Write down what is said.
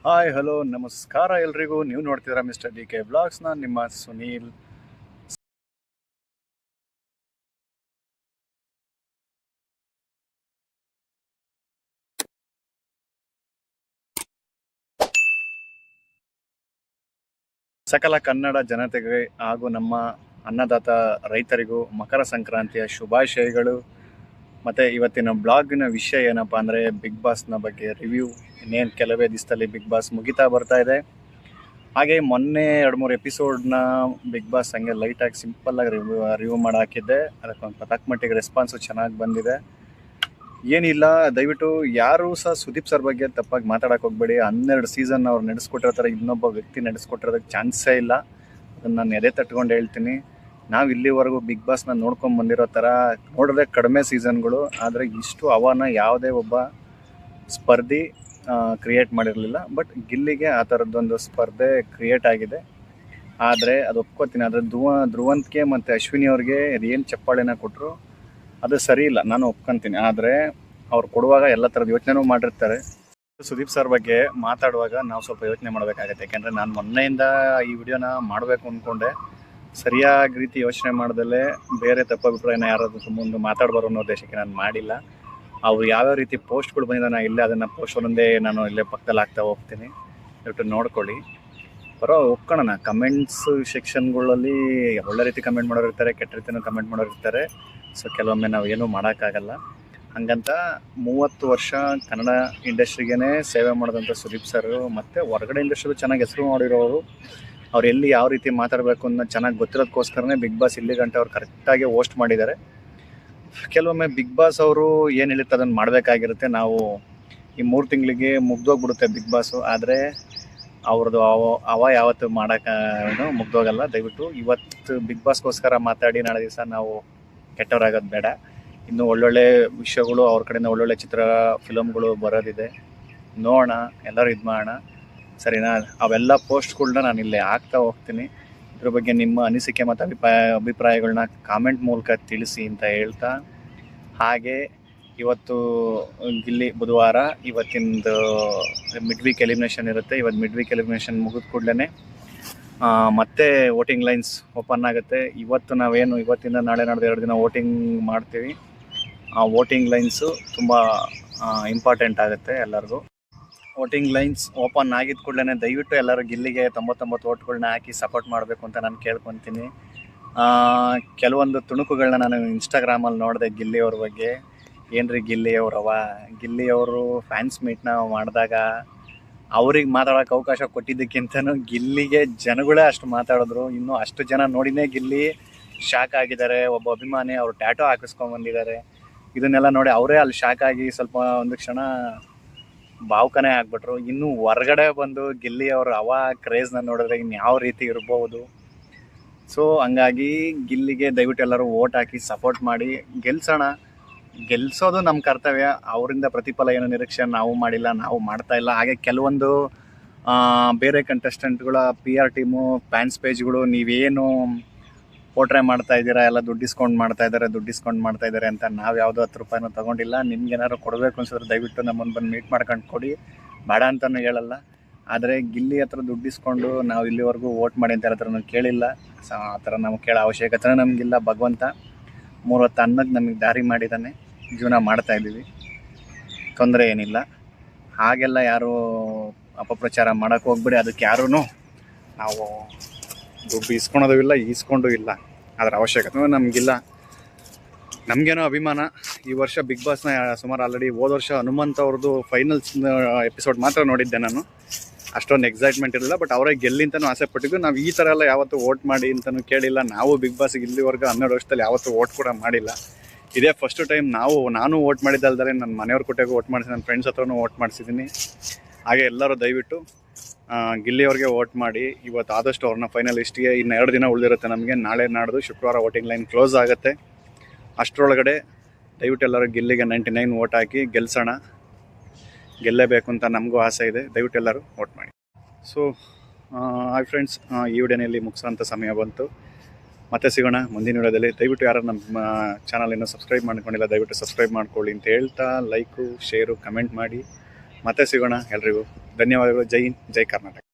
Hi hello ನಮಸ್ಕಾರ ಎಲ್ರಿಗೂ. ನೀವು ನೋಡ್ತಿದ್ದೀರಾ ಮಿಸ್ಟರ್ ಡಿ ಕೆ ಬ್ಲಾಗ್ಸ್. ನಾನು ನಿಮ್ಮ ಸುನೀಲ್. ಸಕಲ ಕನ್ನಡ ಜನತೆಗೆ ಹಾಗೂ ನಮ್ಮ ಅನ್ನದಾತ ರೈತರಿಗೂ ಮಕರ ಸಂಕ್ರಾಂತಿಯ ಶುಭಾಶಯಗಳು. ಮತ್ತು ಇವತ್ತಿನ ಬ್ಲಾಗಿನ ವಿಷಯ ಏನಪ್ಪ ಅಂದರೆ ಬಿಗ್ ಬಾಸ್ನ ಬಗ್ಗೆ ರಿವ್ಯೂ. ಇನ್ನೇನು ಕೆಲವೇ ದಿವಸದಲ್ಲಿ ಬಿಗ್ ಬಾಸ್ ಮುಗಿತಾ ಬರ್ತಾ ಇದೆ. ಹಾಗೆ ಮೊನ್ನೆ 2-3 ಎಪಿಸೋಡ್ನ ಬಿಗ್ ಬಾಸ್ ಹಂಗೆ ಲೈಟಾಗಿ ಸಿಂಪಲ್ಲಾಗಿ ರಿವ್ಯೂ ಮಾಡಿ ಹಾಕಿದ್ದೆ. ಅದಕ್ಕೊಂದು ತಕ್ಕ ಮಟ್ಟಿಗೆ ರೆಸ್ಪಾನ್ಸು ಚೆನ್ನಾಗಿ ಬಂದಿದೆ. ಏನಿಲ್ಲ, ದಯವಿಟ್ಟು ಯಾರೂ ಸಹ ಸುದೀಪ್ ಸರ್ ಬಗ್ಗೆ ತಪ್ಪಾಗಿ ಮಾತಾಡೋಕೆ ಹೋಗಬೇಡಿ. 12 ಸೀಸನ್ ಅವ್ರು ನಡೆಸ್ಕೊಟ್ಟಿರೋ ಥರ ಇನ್ನೊಬ್ಬ ವ್ಯಕ್ತಿ ನಡೆಸ್ಕೊಟ್ಟಿರೋದಕ್ಕೆ ಚಾನ್ಸೇ ಇಲ್ಲ. ಅದನ್ನು ನಾನು ಎದೆ ತಟ್ಕೊಂಡು ಹೇಳ್ತೀನಿ. ನಾವು ಇಲ್ಲಿವರೆಗೂ ಬಿಗ್ ಬಾಸ್ನ ನೋಡ್ಕೊಂಡು ಬಂದಿರೋ ಥರ ನೋಡಿದ್ರೆ ಕಡಿಮೆ ಸೀಸನ್ಗಳು, ಆದರೆ ಇಷ್ಟು ಅವನ ಯಾವುದೇ ಒಬ್ಬ ಸ್ಪರ್ಧಿ ಕ್ರಿಯೇಟ್ ಮಾಡಿರಲಿಲ್ಲ. ಬಟ್ ಗಿಲ್ಲಿಗೆ ಆ ಥರದ್ದೊಂದು ಸ್ಪರ್ಧೆ ಕ್ರಿಯೇಟ್ ಆಗಿದೆ. ಆದರೆ ಅದು ಒಪ್ಕೋತೀನಿ. ಆದರೆ ಧ್ರುವಂತ್ಗೆ ಮತ್ತು ಅಶ್ವಿನಿ ಅವ್ರಿಗೆ ಏನು ಚಪ್ಪಾಳೆನ ಕೊಟ್ಟರು ಅದು ಸರಿ ಇಲ್ಲ, ನಾನು ಒಪ್ಕೊತೀನಿ. ಆದರೆ ಅವ್ರು ಕೊಡುವಾಗ ಎಲ್ಲ ಥರದ ಯೋಚನೆನೂ ಮಾಡಿರ್ತಾರೆ. ಸುದೀಪ್ ಸರ್ ಬಗ್ಗೆ ಮಾತಾಡುವಾಗ ನಾವು ಸ್ವಲ್ಪ ಯೋಚನೆ ಮಾಡಬೇಕಾಗತ್ತೆ. ಯಾಕೆಂದರೆ ನಾನು ಮೊನ್ನೆಯಿಂದ ಈ ವಿಡಿಯೋನ ಮಾಡಬೇಕು ಅಂದ್ಕೊಂಡೆ. ಸರಿಯಾಗಿ ರೀತಿ ಯೋಚನೆ ಮಾಡ್ದಲ್ಲೇ ಬೇರೆ ತಪ್ಪಭಿಪ್ರಾಯನ ಯಾರಾದರೂ ಮುಂದೆ ಮಾತಾಡಬಾರೋ ಅನ್ನೋ ಉದ್ದೇಶಕ್ಕೆ ನಾನು ಮಾಡಿಲ್ಲ. ಅವ್ರು ಯಾವ್ಯಾವ ರೀತಿ ಪೋಸ್ಟ್ಗಳು ಬಂದಿದೆ ನಾನು ಇಲ್ಲೇ ಅದನ್ನು ಪೋಸ್ಟ್ ಒಂದೊಂದೇ ನಾನು ಇಲ್ಲೇ ಪಕ್ಕದಲ್ಲಿ ಹಾಕ್ತಾ ಹೋಗ್ತೀನಿ. ದಯವಿಟ್ಟು ನೋಡ್ಕೊಳ್ಳಿ. ಒಪ್ಕೊಳ್ಳೋಣ. ಕಮೆಂಟ್ಸ್ ಸೆಕ್ಷನ್ಗಳಲ್ಲಿ ಒಳ್ಳೆ ರೀತಿ ಕಮೆಂಟ್ ಮಾಡೋರು ಇರ್ತಾರೆ, ಕೆಟ್ಟ ರೀತಿಯೂ ಕಮೆಂಟ್ ಮಾಡೋರು ಇರ್ತಾರೆ. ಸೊ ಕೆಲವೊಮ್ಮೆ ನಾವು ಏನೂ ಮಾಡೋಕ್ಕಾಗಲ್ಲ. ಹಂಗಂತ 30 ವರ್ಷ ಕನ್ನಡ ಇಂಡಸ್ಟ್ರಿಗೇ ಸೇವೆ ಮಾಡಿದಂಥ ಸುದೀಪ್ ಸರ್ ಮತ್ತು ಹೊರಗಡೆ ಇಂಡಸ್ಟ್ರಿಗೂ ಚೆನ್ನಾಗಿ ಹೆಸರು ಮಾಡಿರೋರು, ಅವ್ರು ಎಲ್ಲಿ ಯಾವ ರೀತಿ ಮಾತಾಡಬೇಕು ಅನ್ನೋ ಚೆನ್ನಾಗಿ ಗೊತ್ತಿರೋದಕ್ಕೋಸ್ಕರನೇ ಬಿಗ್ ಬಾಸ್ ಇಲ್ಲಿ ಗಂಟೆ ಅವ್ರು ಕರೆಕ್ಟಾಗಿ ಹೋಸ್ಟ್ ಮಾಡಿದ್ದಾರೆ. ಕೆಲವೊಮ್ಮೆ ಬಿಗ್ ಬಾಸ್ ಅವರು ಏನು ಹೇಳಿರ್ತಾರೆ ಅದನ್ನು ಮಾಡಬೇಕಾಗಿರುತ್ತೆ. ನಾವು ಈ 3 ತಿಂಗಳಿಗೆ ಮುಗ್ದೋಗ್ಬಿಡುತ್ತೆ ಬಿಗ್ ಬಾಸು. ಆದರೆ ಅವ್ರದ್ದು ಯಾವತ್ತು ಮಾಡೋಕ್ಕೆ ಮುಗ್ದೋಗಲ್ಲ. ದಯವಿಟ್ಟು ಇವತ್ತು ಬಿಗ್ ಬಾಸ್ಗೋಸ್ಕರ ಮಾತಾಡಿ ನಾಳೆ ದಿವಸ ನಾವು ಕೆಟ್ಟವರಾಗೋದು ಬೇಡ. ಇನ್ನೂ ಒಳ್ಳೊಳ್ಳೆ ವಿಷಯಗಳು ಅವ್ರ ಕಡೆಯಿಂದ ಒಳ್ಳೊಳ್ಳೆ ಫಿಲಮ್ಗಳು ಬರೋದಿದೆ. ನೋಡೋಣ, ಎಲ್ಲರೂ ಇದು ಮಾಡೋಣ, ಸರಿನಾ? ಅವೆಲ್ಲ ಪೋಸ್ಟ್ಗಳನ್ನ ನಾನು ಇಲ್ಲೇ ಹಾಕ್ತಾ ಹೋಗ್ತೀನಿ. ಇದ್ರ ಬಗ್ಗೆ ನಿಮ್ಮ ಅನಿಸಿಕೆ ಮತ್ತು ಅಭಿಪ್ರಾಯಗಳನ್ನ ಕಾಮೆಂಟ್ ಮೂಲಕ ತಿಳಿಸಿ ಅಂತ ಹೇಳ್ತಾ, ಹಾಗೆ ಇವತ್ತು ಗಿಲ್ಲಿ ಬುಧವಾರ, ಇವತ್ತಿಂದು ಮಿಡ್ ವೀಕ್ ಎಲಿಮಿನೇಷನ್ ಇರುತ್ತೆ. ಇವತ್ತು ಮಿಡ್ ವೀಕ್ ಎಲಿಮಿನೇಷನ್ ಮುಗಿದ ಕೂಡಲೇ ಮತ್ತೆ ವೋಟಿಂಗ್ ಲೈನ್ಸ್ ಓಪನ್ ಆಗುತ್ತೆ. ಇವತ್ತು ನಾವೇನು ಇವತ್ತಿಂದ ನಾಳೆ ನಾಡ್ದು 2 ದಿನ ವೋಟಿಂಗ್ ಮಾಡ್ತೀವಿ. ಆ ವೋಟಿಂಗ್ ಲೈನ್ಸು ತುಂಬ ಇಂಪಾರ್ಟೆಂಟ್ ಆಗುತ್ತೆ ಎಲ್ಲರಿಗೂ. ವೋಟಿಂಗ್ ಲೈನ್ಸ್ ಓಪನ್ ಆಗಿದ್ದ ಕೂಡಲೇ ದಯವಿಟ್ಟು ಎಲ್ಲರೂ ಗಿಲ್ಲಿಗೆ 99 ವೋಟ್ಗಳನ್ನ ಹಾಕಿ ಸಪೋರ್ಟ್ ಮಾಡಬೇಕು ಅಂತ ನಾನು ಕೇಳ್ಕೊತೀನಿ. ಕೆಲವೊಂದು ತುಣುಕುಗಳನ್ನ ನಾನು ಇನ್ಸ್ಟಾಗ್ರಾಮಲ್ಲಿ ನೋಡಿದೆ ಗಿಲ್ಲಿಯವ್ರ ಬಗ್ಗೆ. ಏನ್ರಿ ಗಿಲ್ಲಿಯವರು ಫ್ಯಾನ್ಸ್ ಮೀಟ್ನ ಮಾಡಿದಾಗ ಅವ್ರಿಗೆ ಮಾತಾಡೋಕೆ ಅವಕಾಶ ಕೊಟ್ಟಿದ್ದಕ್ಕಿಂತನೂ ಗಿಲ್ಲಿಗೆ ಜನಗಳೇ ಅಷ್ಟು ಮಾತಾಡಿದ್ರು. ಇನ್ನೂ ಅಷ್ಟು ಜನ ನೋಡಿನೇ ಗಿಲ್ಲಿ ಶಾಕ್ ಆಗಿದ್ದಾರೆ. ಒಬ್ಬ ಅಭಿಮಾನಿ ಅವರು ಟ್ಯಾಟೋ ಹಾಕಿಸ್ಕೊಂಡ್ಬಂದಿದ್ದಾರೆ. ಇದನ್ನೆಲ್ಲ ನೋಡಿ ಅವರೇ ಅಲ್ಲಿ ಶಾಕ್ ಆಗಿ ಸ್ವಲ್ಪ ಒಂದು ಕ್ಷಣ ಭಾವುಕನೇ ಆಗ್ಬಿಟ್ರು. ಇನ್ನು ಹೊರಗಡೆ ಬಂದು ಗಿಲ್ಲಿ ಅವ್ರ ಕ್ರೇಜ್ನ ನೋಡಿದ್ರೆ ಇನ್ಯಾವ ರೀತಿ ಇರ್ಬೋದು. ಸೊ ಹಂಗಾಗಿ ಗಿಲ್ಲಿಗೆ ದಯವಿಟ್ಟು ಎಲ್ಲರೂ ವೋಟ್ ಹಾಕಿ ಸಪೋರ್ಟ್ ಮಾಡಿ ಗೆಲ್ಸೋಣ. ಗೆಲ್ಲಿಸೋದು ನಮ್ಮ ಕರ್ತವ್ಯ. ಅವರಿಂದ ಪ್ರತಿಫಲ ಏನೋ ನಿರೀಕ್ಷೆ ನಾವು ಮಾಡಿಲ್ಲ, ನಾವು ಮಾಡ್ತಾ ಇಲ್ಲ. ಹಾಗೆ ಕೆಲವೊಂದು ಬೇರೆ ಕಂಟೆಸ್ಟೆಂಟ್ಗಳ PR ಟೀಮು, ಫ್ಯಾನ್ಸ್ ಪೇಜ್ಗಳು ನೀವೇನು ಪೋಟ್ರೆ ಮಾಡ್ತಾ ಇದ್ದೀರಾ, ಎಲ್ಲ ದುಡ್ಡು ಡಿಸ್ಕೌಂಟ್ ಮಾಡ್ತಾ ಇದ್ದಾರೆ ಅಂತ ನಾವು ಯಾವುದೋ 10 ರೂಪಾಯಿನೂ ತೊಗೊಂಡಿಲ್ಲ. ನಿಮ್ಗೆ ಏನಾದ್ರು ಕೊಡಬೇಕು ಅನ್ಸಿದ್ರೆ ದಯವಿಟ್ಟು ನಮ್ಮನ್ನು ಬಂದು ಮೀಟ್ ಮಾಡ್ಕೊಂಡು ಕೊಡಿ, ಬೇಡ ಅಂತಲೂ ಹೇಳಲ್ಲ. ಆದರೆ ಗಿಲ್ಲಿ ಹತ್ರ ದುಡ್ಡು ಇಸ್ಕೊಂಡು ನಾವು ಇಲ್ಲಿವರೆಗೂ ವೋಟ್ ಮಾಡಿ ಅಂತ ಹೇಳತ್ರ ನಾನು ಕೇಳಿಲ್ಲ. ಸೊ ಆ ಥರ ನಾವು ಕೇಳೋ ಅವಶ್ಯಕತೆ ನಮಗಿಲ್ಲ. ಭಗವಂತ 3 ಹೊತ್ತು ಅನ್ನಕ್ಕೆ ನಮಗೆ ದಾರಿ ಮಾಡಿದ್ದಾನೆ, ಜೀವನ ಮಾಡ್ತಾಯಿದ್ದೀವಿ, ತೊಂದರೆ ಏನಿಲ್ಲ. ಹಾಗೆಲ್ಲ ಯಾರೂ ಅಪಪ್ರಚಾರ ಮಾಡೋಕ್ಕೆ ಹೋಗ್ಬಿಡಿ. ಅದಕ್ಕೆ ಯಾರೂ ನಾವು ದುಡ್ಡು ಇಸ್ಕೊಳೋದು ಇಲ್ಲ, ಈಸ್ಕೊಂಡು ಇಲ್ಲ, ಅದರ ಅವಶ್ಯಕತೆ ನಮಗಿಲ್ಲ. ನಮಗೇನೋ ಅಭಿಮಾನ. ಈ ವರ್ಷ ಬಿಗ್ ಬಾಸ್ನ ಸುಮಾರು ಆಲ್ರೆಡಿ ಹೋದ ವರ್ಷ ಹನುಮಂತ್ ಅವ್ರದ್ದು ಫೈನಲ್ಸ್ ಎಪಿಸೋಡ್ ಮಾತ್ರ ನೋಡಿದ್ದೆ ನಾನು. ಅಷ್ಟೊಂದು ಎಕ್ಸೈಟ್ಮೆಂಟ್ ಇರಲಿಲ್ಲ. ಬಟ್ ಅವರೇ ಗೆಲ್ಲಿ ಅಂತಲೂ ಆಸೆ ಪಟ್ಟಿದ್ದು. ನಾವು ಈ ಥರ ಎಲ್ಲ ಯಾವತ್ತೂ ವೋಟ್ ಮಾಡಿ ಅಂತಲೂ ಕೇಳಿಲ್ಲ. ನಾವು ಬಿಗ್ ಬಾಸ್ಗೆ ಇಲ್ಲಿವರೆಗೂ 12 ವರ್ಷದಲ್ಲಿ ಯಾವತ್ತೂ ವೋಟ್ ಕೂಡ ಮಾಡಿಲ್ಲ. ಇದೇ ಫಸ್ಟ್ ಟೈಮ್ ನಾನು ವೋಟ್ ಮಾಡಿದ್ದಲ್ದರೆ ನನ್ನ ಮನೆಯವ್ರ ಕೊಟ್ಟೆಗೂ ವೋಟ್ ಮಾಡಿಸಿ, ನನ್ನ ಫ್ರೆಂಡ್ಸ್ ಹತ್ರನೂ ವೋಟ್ ಮಾಡಿಸಿದ್ದೀನಿ. ಹಾಗೆ ಎಲ್ಲರೂ ದಯವಿಟ್ಟು ಗಿಲ್ಲಿಯವ್ರಿಗೆ ವೋಟ್ ಮಾಡಿ. ಇವತ್ತು ಆದಷ್ಟು ಅವ್ರನ್ನ ಫೈನಲಿಸ್ಟ್ಗೆ ಇನ್ನು 2 ದಿನ ಉಳಿದಿರುತ್ತೆ ನಮಗೆ. ನಾಳೆ ನಾಡ್ದು ಶುಕ್ರವಾರ ವೋಟಿಂಗ್ ಲೈನ್ ಕ್ಲೋಸ್ ಆಗುತ್ತೆ. ಅಷ್ಟರೊಳಗಡೆ ದಯವಿಟ್ಟು ಎಲ್ಲರೂ ಗಿಲ್ಲಿಗೆ 99 ವೋಟ್ ಹಾಕಿ ಗೆಲ್ಸೋಣ. ಗೆಲ್ಲೇಬೇಕು ಅಂತ ನಮಗೂ ಆಸೆ ಇದೆ. ದಯವಿಟ್ಟು ಎಲ್ಲರೂ ವೋಟ್ ಮಾಡಿ. ಸೊ ಹಾಯ್ ಫ್ರೆಂಡ್ಸ್, ಈ ವಿಡಿಯೋನಲ್ಲಿ ಮುಗಿಸೋಂಥ ಸಮಯ ಬಂತು. ಮತ್ತೆ ಸಿಗೋಣ ಮುಂದಿನ ವಿಡಿಯೋದಲ್ಲಿ. ದಯವಿಟ್ಟು ಯಾರು ನಮ್ಮ ಚಾನಲ್ ಇನ್ನೂ ಸಬ್ಸ್ಕ್ರೈಬ್ ಮಾಡ್ಕೊಂಡಿಲ್ಲ ದಯವಿಟ್ಟು ಸಬ್ಸ್ಕ್ರೈಬ್ ಮಾಡ್ಕೊಳ್ಳಿ ಅಂತ ಹೇಳ್ತಾ, ಲೈಕು, ಶೇರು, ಕಮೆಂಟ್ ಮಾಡಿ. ಮತ್ತೆ ಸಿಗೋಣ ಎಲ್ರಿಗೂ ಧನ್ಯವಾದಗಳು. ಜೈ ಹಿಂದ್, ಜೈ ಕರ್ನಾಟಕ.